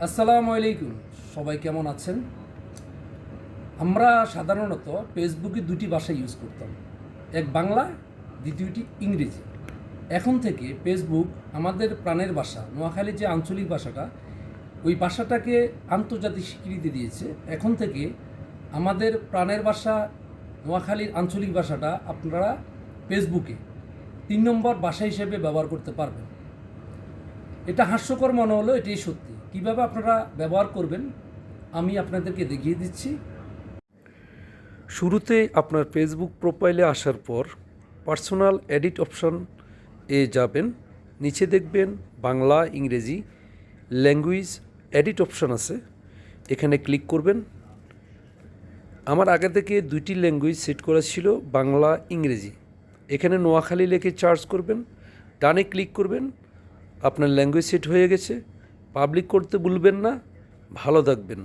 আসসালামু আলাইকুম। সবাই কেমন আছেন? আমরা সাধারণত ফেসবুকে দুটি ভাষা ইউজ করতাম, এক বাংলা, দ্বিতীয়টি ইংরেজি। এখন থেকে ফেসবুক আমাদের প্রাণের ভাষা, নোয়াখালীর যে আঞ্চলিক ভাষাটা, ওই ভাষাটাকে আন্তর্জাতিক স্বীকৃতি দিয়েছে। এখন থেকে আমাদের প্রাণের ভাষা নোয়াখালীর আঞ্চলিক ভাষাটা আপনারা ফেসবুকে 3 নম্বর ভাষা হিসেবে ব্যবহার করতে পারবেন। এটা হাস্যকর মনে হলো, এটাই সত্যি। কিভাবে আপনারা ব্যবহার করবেন আমি আপনাদেরকে দেখিয়ে দিচ্ছি। শুরুতে আপনার ফেসবুক প্রোফাইলে আসার পর পার্সোনাল এডিট অপশন এ যাবেন। নিচে দেখবেন বাংলা, ইংরেজি ল্যাঙ্গুয়েজ এডিট অপশন আছে, এখানে ক্লিক করবেন। আমার আগে থেকে দুইটি ল্যাঙ্গুয়েজ সেট করা ছিল, বাংলা, ইংরেজি। এখানে নোয়াখালী লিখে চার্জ করবেন, ডানে ক্লিক করবেন, আপনার ল্যাঙ্গুয়েজ সেট হয়ে গেছে। পাবলিক করতে ভুলবেন না। ভালো থাকবেন।